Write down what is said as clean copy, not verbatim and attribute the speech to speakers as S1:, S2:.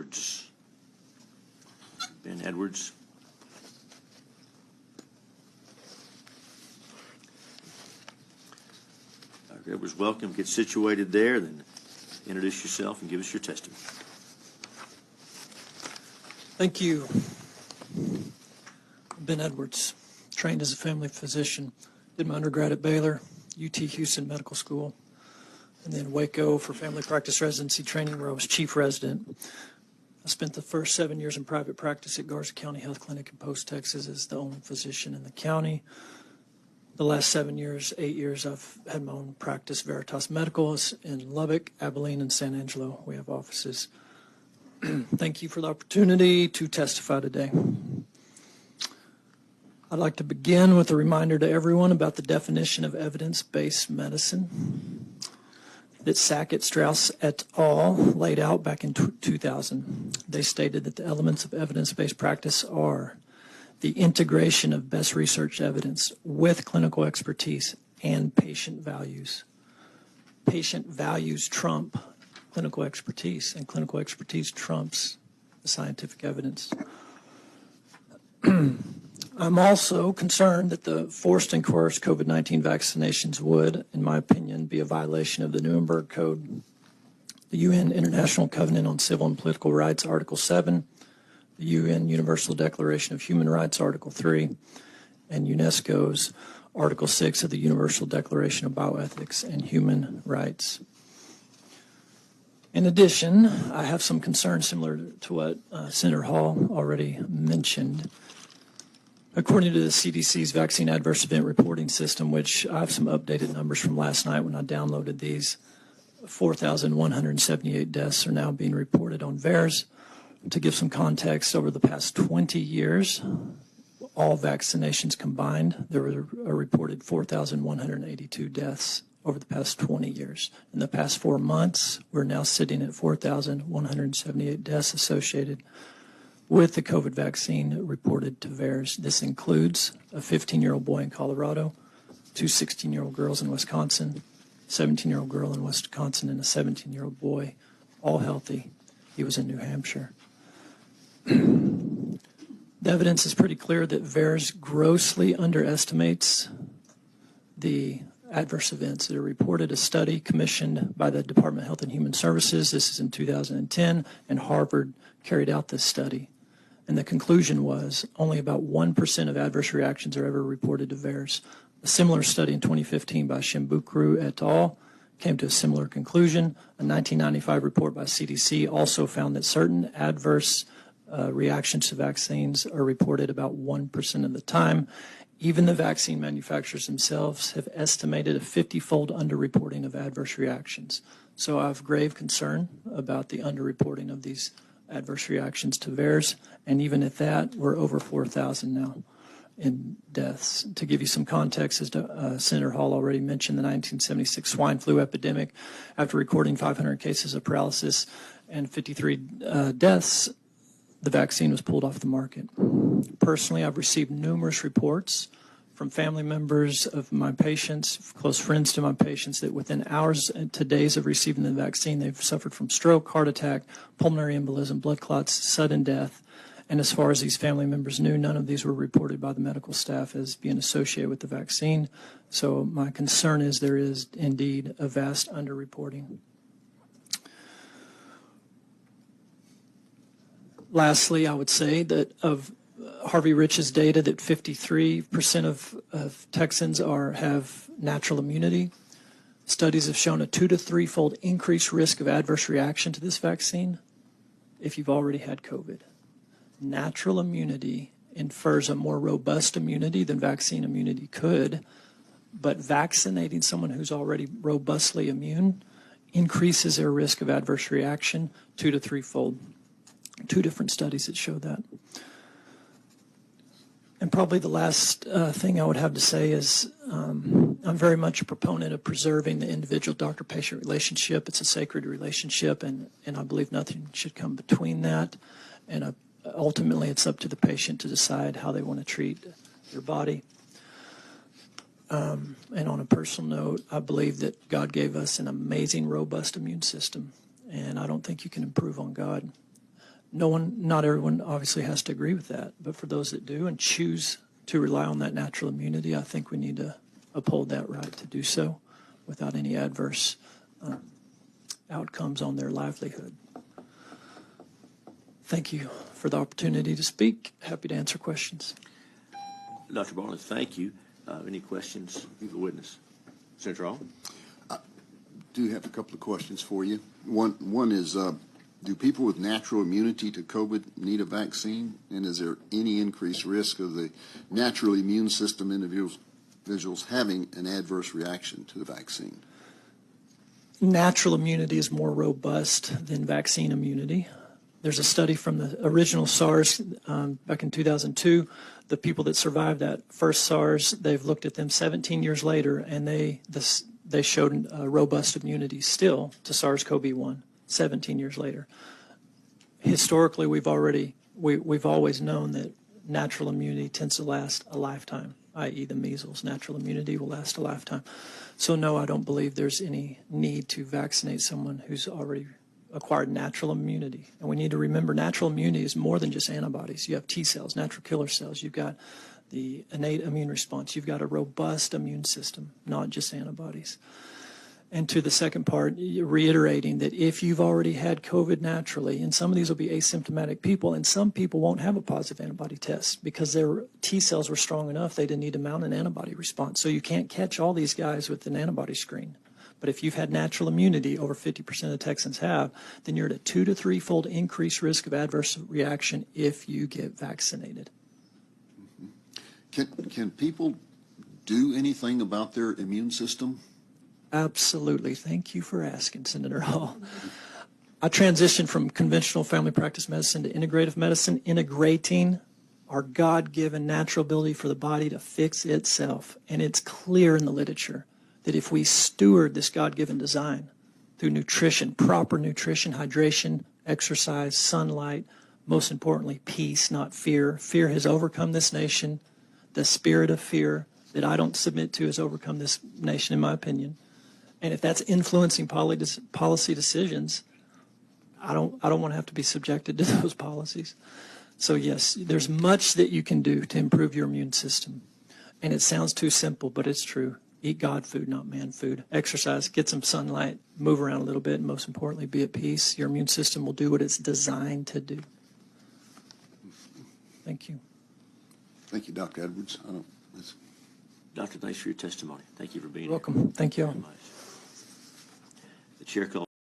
S1: Edwards. Ben Edwards. Dr. Edwards, welcome. Get situated there, then introduce yourself and give us your testimony.
S2: Thank you. Ben Edwards, trained as a family physician. Did my undergrad at Baylor, UT Houston Medical School, and then Waco for family practice residency training where I was chief resident. I spent the first 7 years in private practice at Garza County Health Clinic in Post, Texas as the only physician in the county. The last 7 years, 8 years, I've had my own practice, Veritas Medical, in Lubbock, Abilene, and San Angelo. We have offices. Thank you for the opportunity to testify today. I'd like to begin with a reminder to everyone about the definition of evidence-based medicine that Sackett, Strauss et al. Laid out back in 2000. They stated that the elements of evidence-based practice are the integration of best research evidence with clinical expertise and patient values. Patient values trump clinical expertise, and clinical expertise trumps the scientific evidence. I'm also concerned that the forced and coerced COVID-19 vaccinations would, in my opinion, be a violation of the Nuremberg Code, the UN International Covenant on Civil and Political Rights, Article 7, the UN Universal Declaration of Human Rights, Article 3, and UNESCO's Article 6 of the Universal Declaration of Bioethics and Human Rights. In addition, I have some concerns similar to what Senator Hall already mentioned. According to the CDC's Vaccine Adverse Event Reporting System, which I have some updated numbers from last night when I downloaded these, 4,178 deaths are now being reported on VAERS. To give some context, over the past 20 years, all vaccinations combined, there were a reported 4,182 deaths over the past 20 years. In the past 4 months, we're now sitting at 4,178 deaths associated with the COVID vaccine reported to VAERS. This includes a 15-year-old boy in Colorado, 2 16-year-old girls in Wisconsin, a 17-year-old girl in Wisconsin, and a 17-year-old boy, all healthy. He was in New Hampshire. The evidence is pretty clear that VAERS grossly underestimates the adverse events that are reported. A study commissioned by the Department of Health and Human Services, this is in 2010, and Harvard carried out this study. And the conclusion was only about 1% of adverse reactions are ever reported to VAERS. A similar study in 2015 by Shimbukru et al. Came to a similar conclusion. A 1995 report by CDC also found that certain adverse reactions to vaccines are reported about 1% of the time. Even the vaccine manufacturers themselves have estimated a 50-fold underreporting of adverse reactions. So I have grave concern about the underreporting of these adverse reactions to VAERS, and even at that, we're over 4,000 now in deaths. To give you some context, as Senator Hall already mentioned, the 1976 swine flu epidemic, after recording 500 cases of paralysis and 53 deaths, the vaccine was pulled off the market. Personally, I've received numerous reports from family members of my patients, close friends to my patients, that within hours to days of receiving the vaccine, they've suffered from stroke, heart attack, pulmonary embolism, blood clots, sudden death. And as far as these family members knew, none of these were reported by the medical staff as being associated with the vaccine. So my concern is there is indeed a vast underreporting. Lastly, I would say that of Harvey Rich's data that 53% of Texans have natural immunity. Studies have shown a 2 to 3-fold increased risk of adverse reaction to this vaccine if you've already had COVID. Natural immunity infers a more robust immunity than vaccine immunity could, but vaccinating someone who's already robustly immune increases their risk of adverse reaction 2 to 3-fold. 2 different studies that show that. And probably the last thing I would have to say is I'm very much a proponent of preserving the individual doctor-patient relationship. It's a sacred relationship, and I believe nothing should come between that. And ultimately, it's up to the patient to decide how they want to treat their body. And on a personal note, I believe that God gave us an amazing, robust immune system, and I don't think you can improve on God. Not everyone obviously has to agree with that, but for those that do and choose to rely on that natural immunity, I think we need to uphold that right to do so without any adverse outcomes on their livelihood. Thank you for the opportunity to speak. Happy to answer questions.
S1: Dr. Bartlett, thank you. Any questions? You the witness. Senator Hall?
S3: Do have a couple of questions for you. One is, do people with natural immunity to COVID need a vaccine? And is there any increased risk of the natural immune system individuals having an adverse reaction to the vaccine?
S2: Natural immunity is more robust than vaccine immunity. There's a study from the original SARS back in 2002. The people that survived that first SARS, they've looked at them 17 years later, and they showed robust immunity still to SARS-CoV-1 17 years later. Historically, we've always known that natural immunity tends to last a lifetime, i.e. the measles. Natural immunity will last a lifetime. So no, I don't believe there's any need to vaccinate someone who's already acquired natural immunity. And we need to remember natural immunity is more than just antibodies. You have T cells, natural killer cells. You've got the innate immune response. You've got a robust immune system, not just antibodies. And to the second part, reiterating that if you've already had COVID naturally, and some of these will be asymptomatic people, and some people won't have a positive antibody test because their T cells were strong enough they didn't need to mount an antibody response. So you can't catch all these guys with an antibody screen. But if you've had natural immunity, over 50% of Texans have, then you're at a 2 to 3-fold increased risk of adverse reaction if you get vaccinated.
S3: Can people do anything about their immune system?
S2: Absolutely. Thank you for asking, Senator Hall. I transitioned from conventional family practice medicine to integrative medicine, integrating our God-given natural ability for the body to fix itself. And it's clear in the literature that if we steward this God-given design through nutrition, proper nutrition, hydration, exercise, sunlight, most importantly, peace, not fear. Fear has overcome this nation. The spirit of fear that I don't submit to has overcome this nation, in my opinion. And if that's influencing policy decisions, I don't want to have to be subjected to those policies. So yes, there's much that you can do to improve your immune system. And it sounds too simple, but it's true. Eat God food, not man food. Exercise, get some sunlight, move around a little bit, and most importantly, be at peace. Your immune system will do what it's designed to do. Thank you.
S3: Thank you, Dr. Edwards.
S1: Doctor, thanks for your testimony. Thank you for being
S2: You're welcome. Thank you.
S1: here. The chair calls